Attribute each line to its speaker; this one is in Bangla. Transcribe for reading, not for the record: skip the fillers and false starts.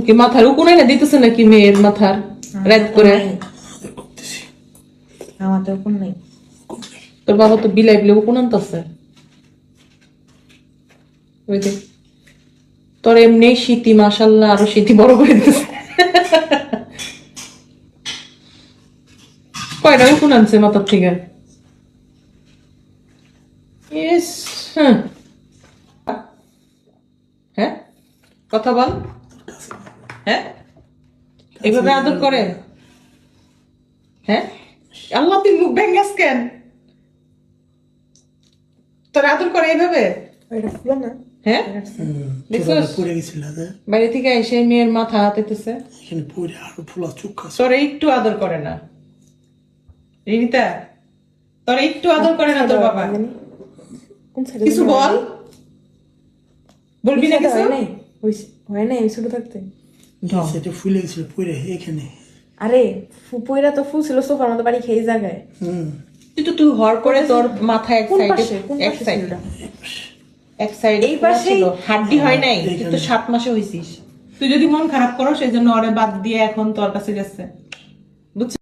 Speaker 1: কি মাথার উকুনে না দিতেছে নাকি মেয়ের মাথার রাত করে?
Speaker 2: আমার তো কোন নাই।
Speaker 1: তোর বাবা তো বিলাই বিলে উকুন আনতেছে। ওই দেখ তোর এমনি শীতি মাশাল্লাহ আরো শীতি বড় করে দিতেছে। কয়টা উকুন আনছে মাথার থেকে? ইস, হ্যাঁ কথা বল। হ্যাঁ এইভাবে আদর করে? হ্যাঁ আল্লাহ তুই মুখ ভেঙ্গাস কেন? তোর আদর করে এইভাবে?
Speaker 2: এটা ফুলো না।
Speaker 1: হ্যাঁ দেখছিস
Speaker 3: পড়ে গেছিল
Speaker 1: বাইরে থেকে এসে মেয়ের মাথা হাতেছে,
Speaker 3: এখানে পড়ে আরো ফুলা চোখ আছে।
Speaker 1: তোর একটু আদর করে না রিনিতা? তোর একটু আদর করে না তোর বাবা?
Speaker 2: কোন সাইডে
Speaker 1: কিছু বল, বলবি না কিছু?
Speaker 2: হয় নাই আমি ছোট থাকতে।
Speaker 3: সেটা ফুলে গেছিল পড়ে এখানে।
Speaker 2: আরে ফুপুইরা তো ফুল ছিল সোফার মতো বাড়ি খেয়ে জায়গায়।
Speaker 1: তুই হর করে তোর মাথা এক
Speaker 2: কোন
Speaker 1: সাইডে,
Speaker 2: পাশে? কোন
Speaker 1: এক
Speaker 2: পাশে
Speaker 1: সাইড,
Speaker 2: ছিল?
Speaker 1: এক সাইড
Speaker 2: এই পাশেই?
Speaker 1: হাড্ডি হয় নাই, তুই তো 7 মাসে হইছিস। তুই যদি মন খারাপ করো সেই জন্য ওরে বাদ দিয়ে এখন তোর কাছে গেছে, বুঝছিস?